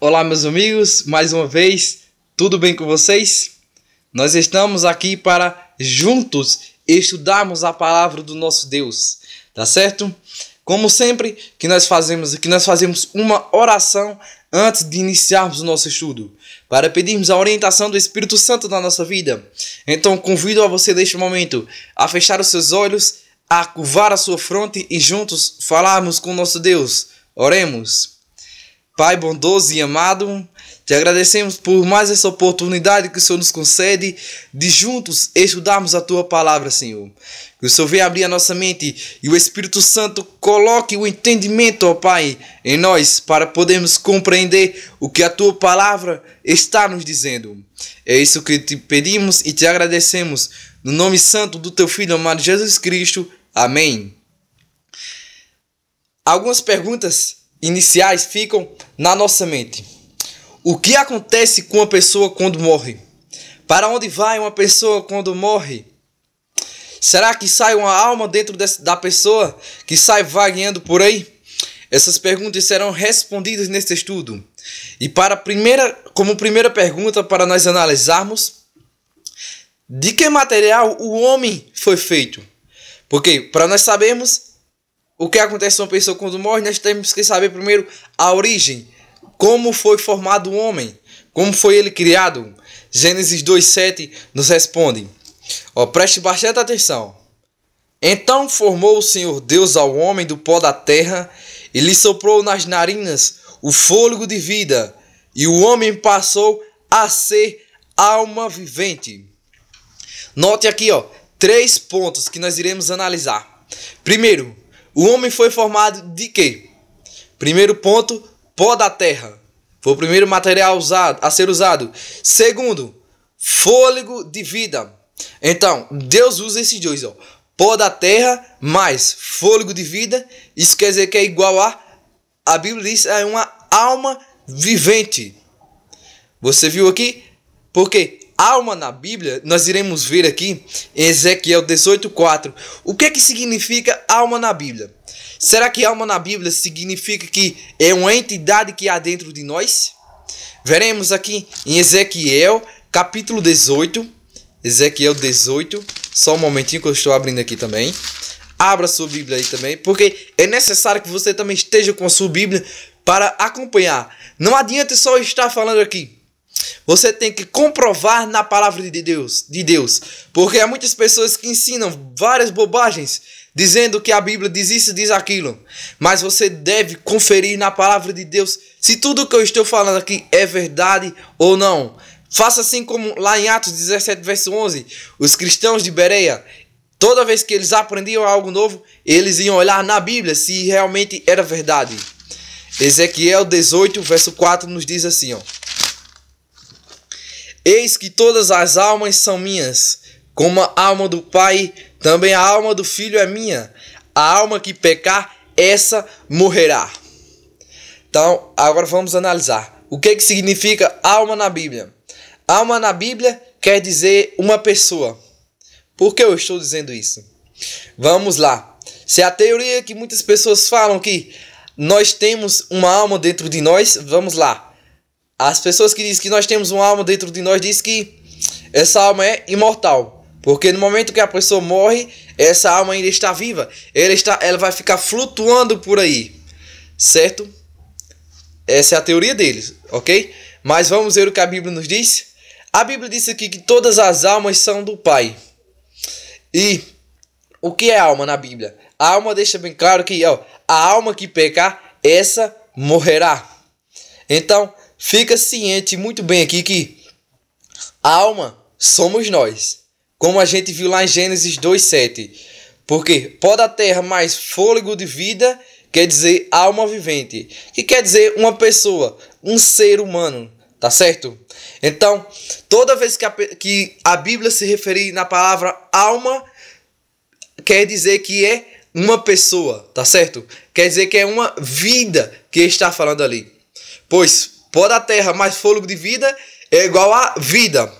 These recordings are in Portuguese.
Olá, meus amigos, mais uma vez, tudo bem com vocês? Nós estamos aqui para juntos estudarmos a palavra do nosso Deus, tá certo? Como sempre que nós fazemos aqui, nós fazemos uma oração antes de iniciarmos o nosso estudo, para pedirmos a orientação do Espírito Santo na nossa vida. Então convido a você neste momento a fechar os seus olhos, a curvar a sua fronte e juntos falarmos com o nosso Deus. Oremos. Pai bondoso e amado, te agradecemos por mais essa oportunidade que o Senhor nos concede de juntos estudarmos a Tua Palavra, Senhor. Que o Senhor venha abrir a nossa mente e o Espírito Santo coloque o entendimento, ó Pai, em nós para podermos compreender o que a Tua Palavra está nos dizendo. É isso que te pedimos e te agradecemos no nome santo do Teu Filho amado Jesus Cristo. Amém. Algumas perguntas iniciais ficam na nossa mente. O que acontece com uma pessoa quando morre? Para onde vai uma pessoa quando morre? Será que sai uma alma dentro da pessoa que sai vagueando por aí? Essas perguntas serão respondidas neste estudo. E como primeira pergunta para nós analisarmos, de que material o homem foi feito? Porque para nós sabermos o que acontece com uma pessoa quando morre, nós temos que saber primeiro a origem. Como foi formado o homem? Como foi ele criado? Gênesis 2:7 nos responde. Preste bastante atenção. Então formou o Senhor Deus ao homem do pó da terra e lhe soprou nas narinas o fôlego de vida, e o homem passou a ser alma vivente. Note aqui, 3 pontos que nós iremos analisar. Primeiro, o homem foi formado de quê? Primeiro ponto, pó da terra. Foi o primeiro material a ser usado. Segundo, fôlego de vida. Então, Deus usa esses dois. Pó da terra mais fôlego de vida. Isso quer dizer que é igual a Bíblia diz, é uma alma vivente. Você viu aqui? Porque alma na Bíblia, nós iremos ver aqui em Ezequiel 18:4. O que significa alma na Bíblia? Será que alma na Bíblia significa que é uma entidade que há dentro de nós? Veremos aqui em Ezequiel capítulo 18. Ezequiel 18. Só um momentinho que eu estou abrindo aqui também. Abra sua Bíblia aí também, porque é necessário que você também esteja com a sua Bíblia para acompanhar. Não adianta só estar falando aqui. Você tem que comprovar na palavra de Deus, porque há muitas pessoas que ensinam várias bobagens, dizendo que a Bíblia diz isso, diz aquilo, mas você deve conferir na palavra de Deus se tudo que eu estou falando aqui é verdade ou não. Faça assim como lá em Atos 17, verso 11, os cristãos de Bereia, toda vez que eles aprendiam algo novo, eles iam olhar na Bíblia se realmente era verdade. Ezequiel 18, verso 4 nos diz assim, Eis que todas as almas são minhas, como a alma do Pai, também a alma do Filho é minha. A alma que pecar, essa morrerá. Então, agora vamos analisar. O que significa alma na Bíblia? Alma na Bíblia quer dizer uma pessoa. Por que eu estou dizendo isso? Vamos lá. Se a teoria que muitas pessoas falam que nós temos uma alma dentro de nós, vamos lá. As pessoas que dizem que nós temos uma alma dentro de nós dizem que essa alma é imortal. Porque no momento que a pessoa morre, essa alma ainda está viva. Ela vai ficar flutuando por aí. Certo? Essa é a teoria deles, ok? Mas vamos ver o que a Bíblia nos diz. A Bíblia diz aqui que todas as almas são do Pai. E o que é alma na Bíblia? A alma deixa bem claro que a alma que pecar, essa morrerá. Então, fica ciente muito bem aqui que a alma somos nós. Como a gente viu lá em Gênesis 2:7. Porque pó da terra mais fôlego de vida quer dizer alma vivente. Que quer dizer uma pessoa, um ser humano. Tá certo? Então, toda vez que a Bíblia se referir na palavra alma, quer dizer que é uma pessoa. Tá certo? Quer dizer que é uma vida que está falando ali. Pois pó da terra mais fôlego de vida é igual a vida.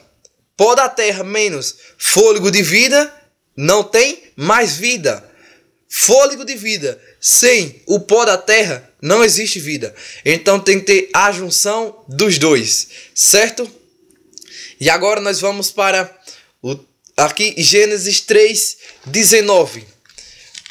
Pó da terra menos fôlego de vida não tem mais vida. fôlego de vida. Sem o pó da terra, não existe vida. Então tem que ter a junção dos dois, certo? E agora nós vamos para aqui Gênesis 3:19.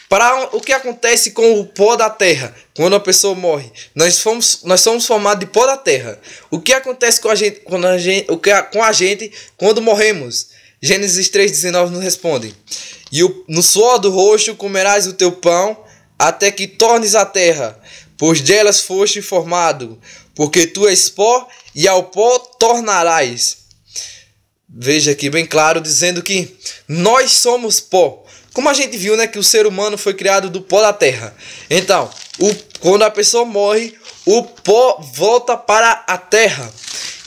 Para o que acontece com o pó da terra quando a pessoa morre? Nós somos formados de pó da terra. O que acontece com a gente quando morremos? Gênesis 3:19 nos responde: E no suor do rosto comerás o teu pão, até que tornes a terra, pois delas foste formado, porque tu és pó, e ao pó tornarás. Veja aqui bem claro, dizendo que nós somos pó. Como a gente viu, né, que o ser humano foi criado do pó da terra. Então, quando a pessoa morre, o pó volta para a terra.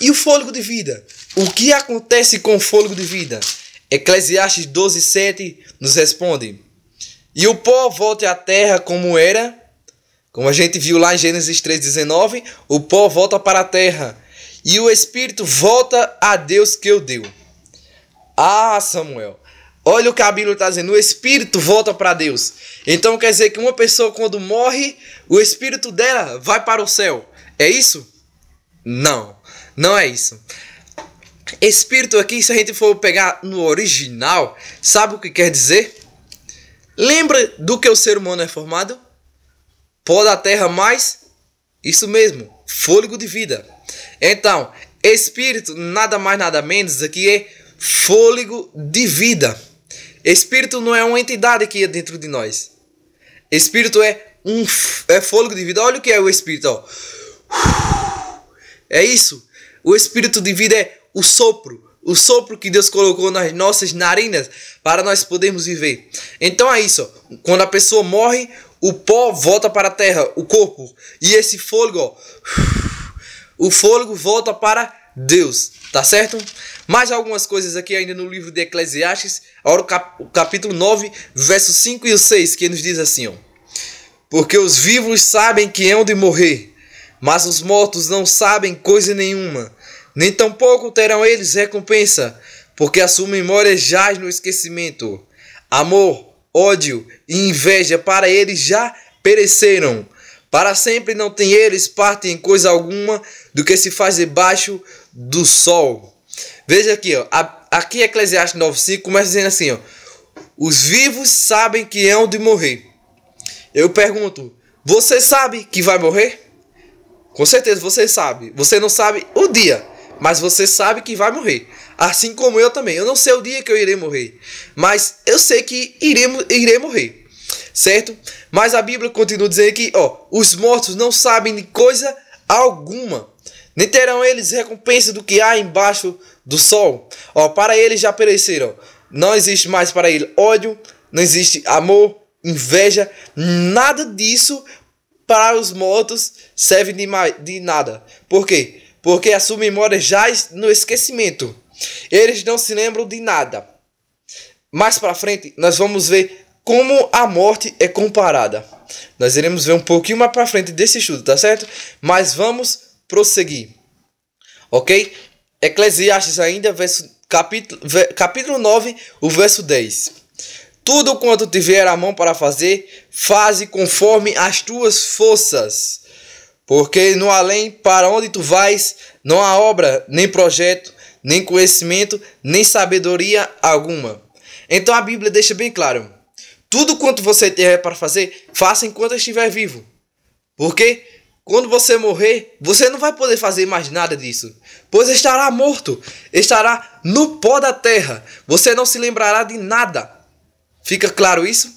E o fôlego de vida? O que acontece com o fôlego de vida? Eclesiastes 12:7 nos responde: E o pó volta à terra como era. Como a gente viu lá em Gênesis 3:19, o pó volta para a terra. E o espírito volta a Deus que o deu. Ah, Samuel, olha o que a Bíblia está dizendo. O espírito volta para Deus. Então quer dizer que uma pessoa quando morre, o espírito dela vai para o céu. É isso? Não, não é isso. Espírito aqui, se a gente for pegar no original, sabe o que quer dizer? Lembra do que o ser humano é formado? Pó da terra mais, isso mesmo, fôlego de vida. Então, espírito nada mais nada menos aqui é fôlego de vida. Espírito não é uma entidade que é dentro de nós. Espírito é fôlego de vida. Olha o que é o espírito, ó. É isso. O espírito de vida é o sopro que Deus colocou nas nossas narinas para nós podermos viver. Então é isso, ó. Quando a pessoa morre, o pó volta para a terra, o corpo, e esse fôlego, ó, o fôlego volta para Deus, tá certo? Mais algumas coisas aqui ainda no livro de Eclesiastes, agora o capítulo 9, versos 5 e 6, que nos diz assim, ó: Porque os vivos sabem que hão de morrer, mas os mortos não sabem coisa nenhuma, nem tampouco terão eles recompensa, porque a sua memória jaz no esquecimento. Amor, ódio e inveja para eles já pereceram. Para sempre não tem eles parte em coisa alguma do que se faz debaixo do sol. Veja aqui, ó. Aqui Eclesiastes 9:5 começa dizendo assim, ó: Os vivos sabem que hão de morrer. Eu pergunto, você sabe que vai morrer? Com certeza você sabe. Você não sabe o dia, mas você sabe que vai morrer. Assim como eu também. Eu não sei o dia que eu irei morrer, mas eu sei que irei morrer. Certo? Mas a Bíblia continua dizendo que, ó, os mortos não sabem de coisa alguma, nem terão eles recompensa do que há embaixo do sol. Ó, para eles já pereceram. Não existe mais para ele ódio, não existe amor, inveja, nada disso para os mortos serve de nada. Por quê? Porque a sua memória jaz no esquecimento. Eles não se lembram de nada. Mais para frente nós vamos ver como a morte é comparada. Nós iremos ver um pouquinho mais para frente desse estudo, tá certo? Mas vamos prosseguir. Ok? Eclesiastes ainda, capítulo 9, o verso 10. Tudo quanto tiver a mão para fazer, faze conforme as tuas forças. Porque no além para onde tu vais, não há obra, nem projeto, nem conhecimento, nem sabedoria alguma. Então a Bíblia deixa bem claro: tudo quanto você tiver para fazer, faça enquanto estiver vivo. Porque quando você morrer, você não vai poder fazer mais nada disso, pois estará morto, estará no pó da terra. Você não se lembrará de nada. Fica claro isso?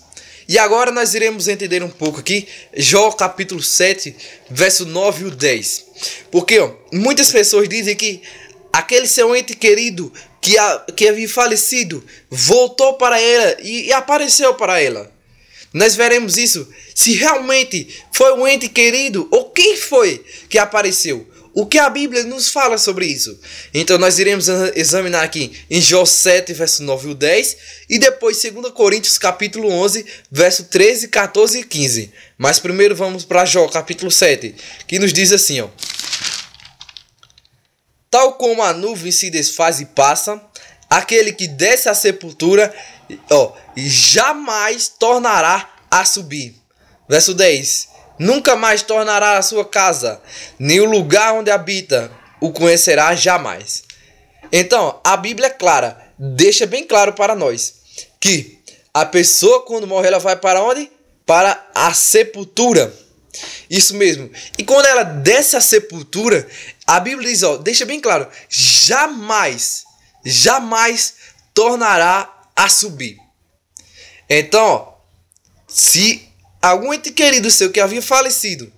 E agora nós iremos entender um pouco aqui Jó capítulo 7, verso 9 e 10. Porque ó, muitas pessoas dizem que aquele seu ente querido que havia falecido voltou para ela e apareceu para ela. Nós veremos isso, se realmente foi um ente querido ou quem foi que apareceu. O que a Bíblia nos fala sobre isso? Então nós iremos examinar aqui em Jó 7, verso 9 e 10. E depois 2 Coríntios capítulo 11, verso 13, 14 e 15. Mas primeiro vamos para Jó capítulo 7, que nos diz assim, ó: Tal como a nuvem se desfaz e passa, aquele que desce à sepultura, jamais tornará a subir. Verso 10. Nunca mais tornará a sua casa, nem o lugar onde habita o conhecerá jamais. Então, a Bíblia é clara, deixa bem claro para nós que a pessoa quando morre, ela vai para onde? Para a sepultura. Isso mesmo. E quando ela desce à sepultura, a Bíblia diz, deixa bem claro, jamais tornará a subir. Então, se algum ente querido seu que havia falecido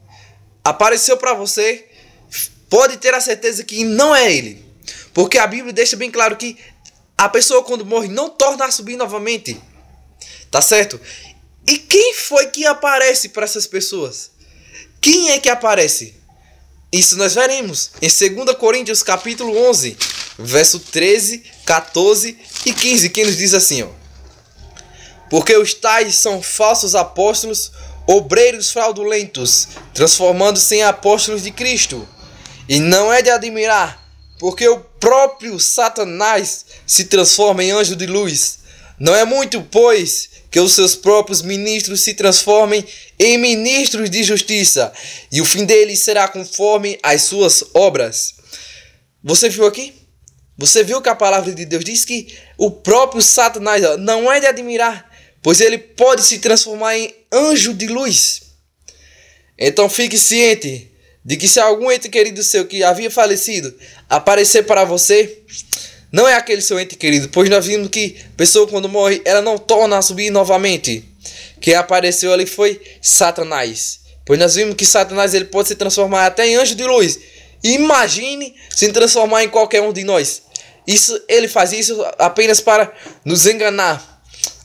apareceu para você, pode ter a certeza que não é ele. Porque a Bíblia deixa bem claro que a pessoa quando morre não torna a subir novamente. Tá certo? E quem foi que aparece para essas pessoas? Quem é que aparece? Isso nós veremos em 2 Coríntios capítulo 11, verso 13, 14 e 15, que nos diz assim, porque os tais são falsos apóstolos, obreiros fraudulentos, transformando-se em apóstolos de Cristo. E não é de admirar, porque o próprio Satanás se transforma em anjo de luz. Não é muito, pois, que os seus próprios ministros se transformem em ministros de justiça, e o fim deles será conforme as suas obras. Você viu aqui? Você viu que a palavra de Deus diz que o próprio Satanás não é de admirar, pois ele pode se transformar em anjo de luz. Então fique ciente de que se algum ente querido seu que havia falecido aparecer para você, não é aquele seu ente querido, pois nós vimos que a pessoa quando morre, ela não torna a subir novamente. Quem apareceu ali foi Satanás. Pois nós vimos que Satanás ele pode se transformar até em anjo de luz. Imagine se transformar em qualquer um de nós. Ele faz isso apenas para nos enganar.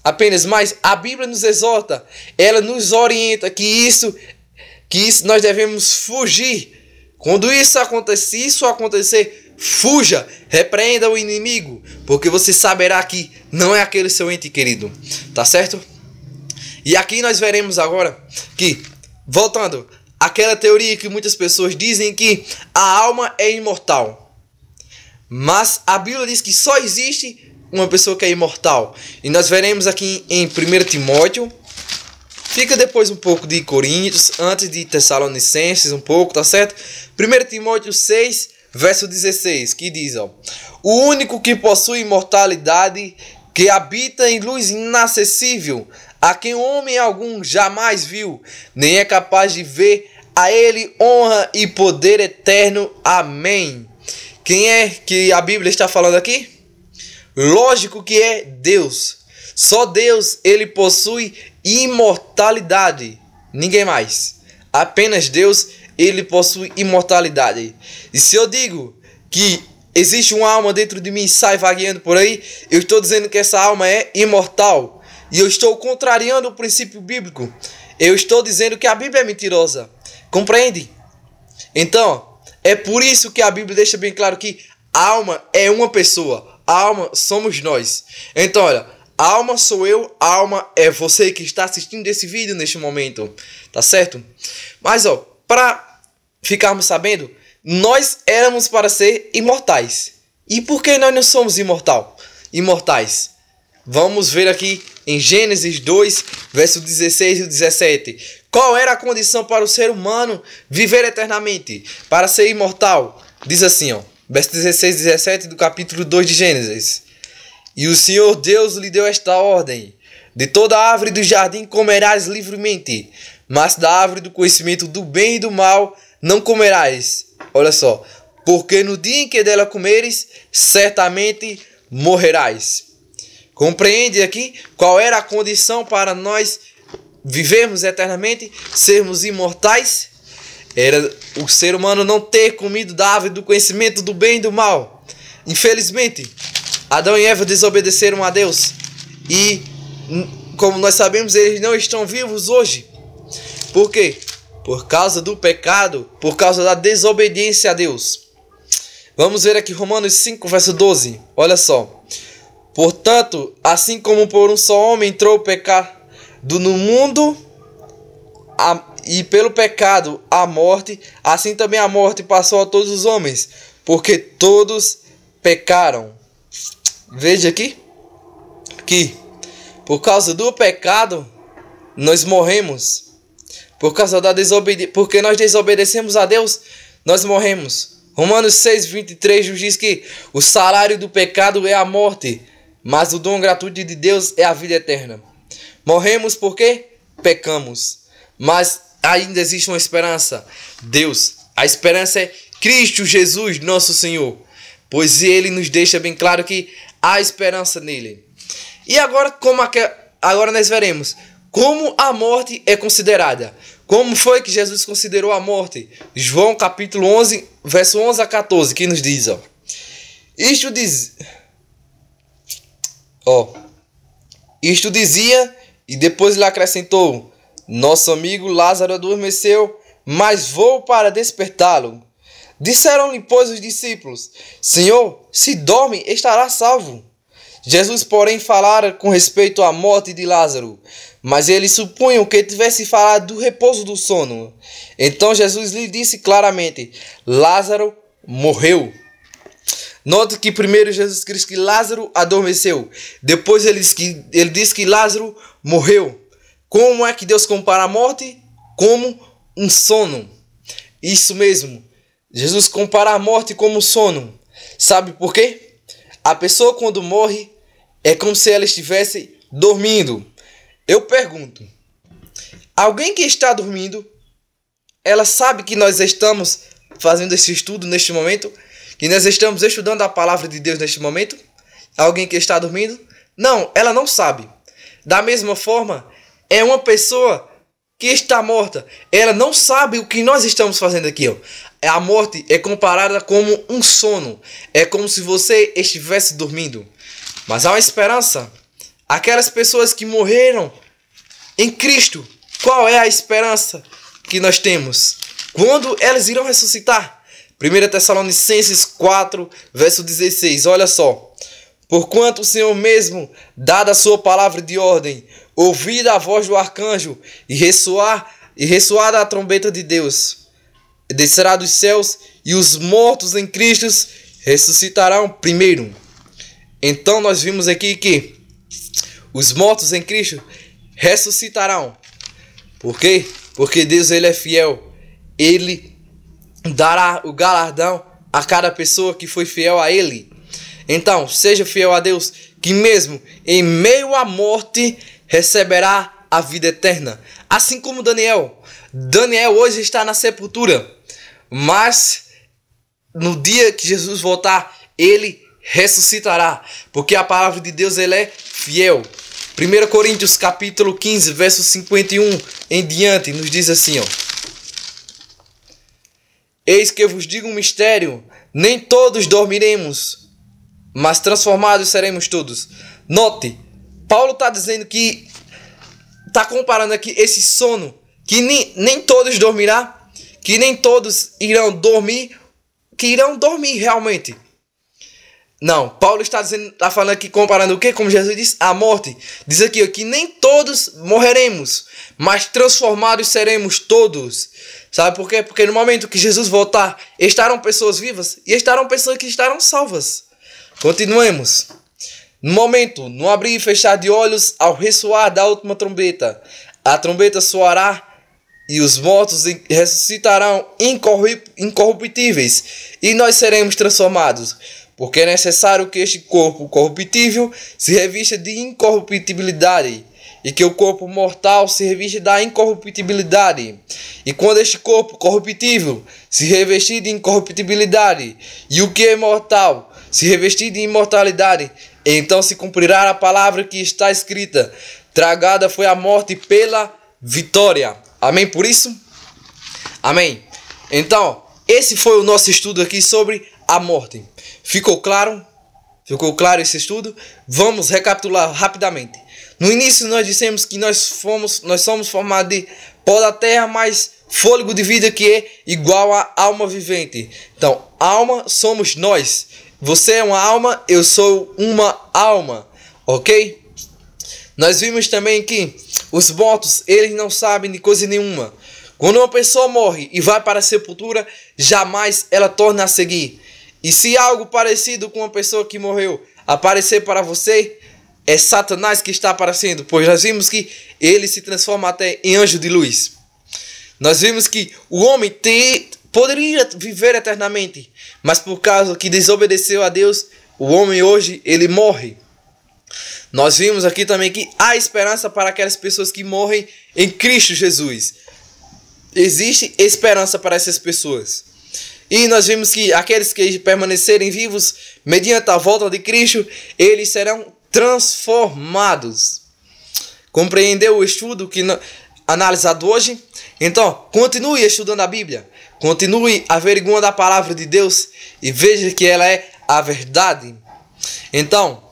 Apenas, mas a Bíblia nos exorta, ela nos orienta que isso nós devemos fugir. Quando isso acontecer, fuja, repreenda o inimigo, porque você saberá que não é aquele seu ente querido, tá certo? E aqui nós veremos agora que, voltando àquela teoria que muitas pessoas dizem que a alma é imortal, mas a Bíblia diz que só existe uma pessoa que é imortal, e nós veremos aqui em 1 Timóteo, fica depois um pouco de Coríntios, antes de Tessalonicenses um pouco, tá certo? 1 Timóteo 6, verso 16, que diz, o único que possui imortalidade, que habita em luz inacessível, a quem homem algum jamais viu, nem é capaz de ver, a ele honra e poder eterno. Amém. Quem é que a Bíblia está falando aqui? Lógico que é Deus. Só Deus, ele possui imortalidade. Ninguém mais. Apenas Deus, ele possui imortalidade. E se eu digo que existe uma alma dentro de mim e sai vagueando por aí, eu estou dizendo que essa alma é imortal. E eu estou contrariando o princípio bíblico. Eu estou dizendo que a Bíblia é mentirosa. Compreende? Então, é por isso que a Bíblia deixa bem claro que a alma é uma pessoa. A alma somos nós. Então, olha, a alma sou eu, a alma é você que está assistindo esse vídeo neste momento. Tá certo? Mas, para ficarmos sabendo, nós éramos para ser imortais. E por que nós não somos imortais? Vamos ver aqui em Gênesis 2, verso 16 e 17. Qual era a condição para o ser humano viver eternamente? Para ser imortal? Diz assim, verso 16 e 17 do capítulo 2 de Gênesis. E o Senhor Deus lhe deu esta ordem: de toda árvore do jardim comerás livremente, mas da árvore do conhecimento do bem e do mal não comerás. Olha só. Porque no dia em que dela comeres, certamente morrerás. Compreende aqui qual era a condição para nós vivermos eternamente, sermos imortais? Era o ser humano não ter comido da árvore do conhecimento do bem e do mal. Infelizmente, Adão e Eva desobedeceram a Deus. E, como nós sabemos, eles não estão vivos hoje. Por quê? Por causa do pecado, por causa da desobediência a Deus. Vamos ver aqui Romanos 5, verso 12. Olha só. Portanto, assim como por um só homem entrou o pecado no mundo, e pelo pecado a morte, assim também a morte passou a todos os homens, porque todos pecaram. Veja aqui, que por causa do pecado, nós morremos. Por causa da porque nós desobedecemos a Deus, nós morremos. Romanos 6:23 nos diz que o salário do pecado é a morte, mas o dom gratuito de Deus é a vida eterna. Morremos porque pecamos, mas ainda existe uma esperança. Deus, a esperança é Cristo Jesus, nosso Senhor, pois Ele nos deixa bem claro que há esperança nele. E agora, agora nós veremos como a morte é considerada. Como foi que Jesus considerou a morte? João capítulo 11, verso 11 a 14, que nos diz, Isto dizia, e depois ele acrescentou: nosso amigo Lázaro adormeceu, mas vou para despertá-lo. Disseram-lhe, pois, os discípulos: Senhor, se dorme, estará salvo. Jesus, porém, falara com respeito à morte de Lázaro, mas eles supunham que tivesse falado do repouso do sono. Então Jesus lhe disse claramente: Lázaro morreu. Note que primeiro Jesus disse que Lázaro adormeceu. Depois ele disse que Lázaro morreu. Como é que Deus compara a morte? Como um sono. Isso mesmo. Jesus compara a morte como sono. Sabe por quê? A pessoa quando morre é como se ela estivesse dormindo. Eu pergunto, alguém que está dormindo, ela sabe que nós estamos fazendo esse estudo neste momento? Que nós estamos estudando a palavra de Deus neste momento? Alguém que está dormindo? Não, ela não sabe. Da mesma forma, é uma pessoa que está morta. Ela não sabe o que nós estamos fazendo aqui. A morte é comparada como um sono. É como se você estivesse dormindo. Mas há uma esperança. Aquelas pessoas que morreram em Cristo, qual é a esperança que nós temos? Quando elas irão ressuscitar? 1 Tessalonicenses 4, verso 16. Olha só. Porquanto o Senhor mesmo, dada a sua palavra de ordem, ouvida a voz do arcanjo e ressoada a trombeta de Deus, descerá dos céus e os mortos em Cristo ressuscitarão primeiro. Então nós vimos aqui que os mortos em Cristo ressuscitarão. Por quê? Porque Deus ele é fiel. Ele dará o galardão a cada pessoa que foi fiel a Ele. Então, seja fiel a Deus, que mesmo em meio à morte receberá a vida eterna. Assim como Daniel. Daniel hoje está na sepultura, mas no dia que Jesus voltar, ele ressuscitará, porque a palavra de Deus ele é fiel. 1 Coríntios capítulo 15, verso 51 em diante, nos diz assim, Eis que eu vos digo um mistério, nem todos dormiremos, mas transformados seremos todos. Note, Paulo está dizendo que, está comparando aqui esse sono, que nem todos dormirão, que nem todos irão dormir, que irão dormir realmente. Não, Paulo está falando aqui, comparando o que? Como Jesus disse, a morte. Diz aqui que nem todos morreremos, mas transformados seremos todos. Sabe por quê? Porque no momento que Jesus voltar, estarão pessoas vivas e estarão pessoas que estarão salvas. Continuemos. No momento, no abrir e fechar de olhos, ao ressoar da última trombeta, a trombeta soará e os mortos ressuscitarão incorruptíveis e nós seremos transformados. Porque é necessário que este corpo corruptível se revista de incorruptibilidade e que o corpo mortal se revista da incorruptibilidade. E quando este corpo corruptível se revestir de incorruptibilidade e o que é mortal se revestir de imortalidade, então se cumprirá a palavra que está escrita: tragada foi a morte pela vitória. Amém por isso? Amém. Então, esse foi o nosso estudo aqui sobre a morte. Ficou claro? Ficou claro esse estudo? Vamos recapitular rapidamente. No início nós dissemos que nós somos formados de pó da terra mais fôlego de vida que é igual a alma vivente. Então, alma somos nós. Você é uma alma, eu sou uma alma. Ok? Nós vimos também que os mortos, eles não sabem de coisa nenhuma. Quando uma pessoa morre e vai para a sepultura, jamais ela torna a seguir. E se algo parecido com uma pessoa que morreu aparecer para você, é Satanás que está aparecendo, pois nós vimos que ele se transforma até em anjo de luz. Nós vimos que o homem poderia viver eternamente, mas por causa que desobedeceu a Deus, o homem hoje ele morre. Nós vimos aqui também que há esperança para aquelas pessoas que morrem em Cristo Jesus. Existe esperança para essas pessoas. E nós vimos que aqueles que permanecerem vivos mediante a volta de Cristo, eles serão transformados. Compreendeu o estudo que analisado hoje? Então, continue estudando a Bíblia. Continue averiguando a palavra de Deus e veja que ela é a verdade. Então,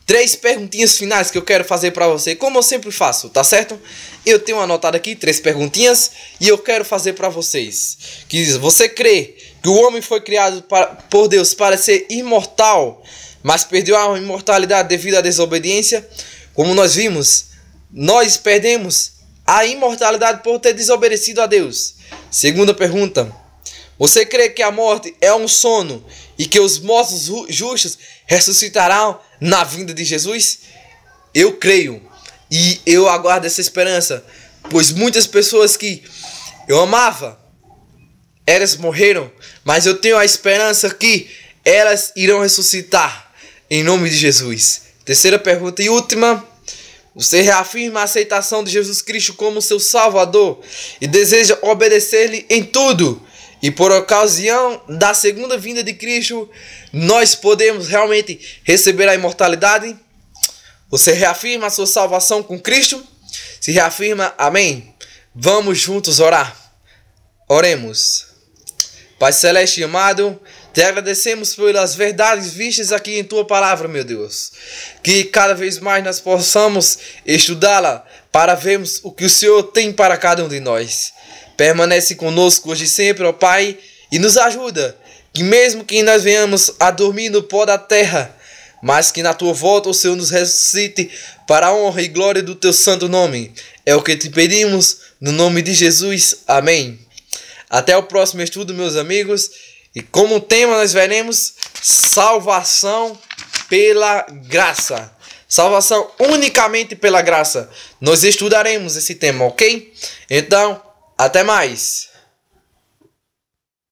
3 perguntinhas finais que eu quero fazer para você, como eu sempre faço, tá certo? Eu tenho anotado aqui 3 perguntinhas e eu quero fazer para vocês. Que diz: você crê que o homem foi criado por Deus para ser imortal, mas perdeu a imortalidade devido à desobediência? Como nós vimos, nós perdemos a imortalidade por ter desobedecido a Deus. Segunda pergunta: você crê que a morte é um sono e que os mortos justos ressuscitarão na vinda de Jesus? Eu creio e eu aguardo essa esperança, pois muitas pessoas que eu amava, elas morreram, mas eu tenho a esperança que elas irão ressuscitar em nome de Jesus. Terceira pergunta e última: você reafirma a aceitação de Jesus Cristo como seu Salvador e deseja obedecer-lhe em tudo? E por ocasião da segunda vinda de Cristo, nós podemos realmente receber a imortalidade? Você reafirma a sua salvação com Cristo? Se reafirma, amém? Vamos juntos orar. Oremos. Pai Celeste e amado, te agradecemos pelas verdades vistas aqui em tua palavra, meu Deus. Que cada vez mais nós possamos estudá-la para vermos o que o Senhor tem para cada um de nós. Permanece conosco hoje e sempre, ó Pai, e nos ajuda, que mesmo que nós venhamos a dormir no pó da terra, mas que na tua volta o Senhor nos ressuscite para a honra e glória do teu santo nome. É o que te pedimos, no nome de Jesus. Amém. Até o próximo estudo, meus amigos. E como tema nós veremos salvação pela graça. Salvação unicamente pela graça. Nós estudaremos esse tema, ok? Então, até mais.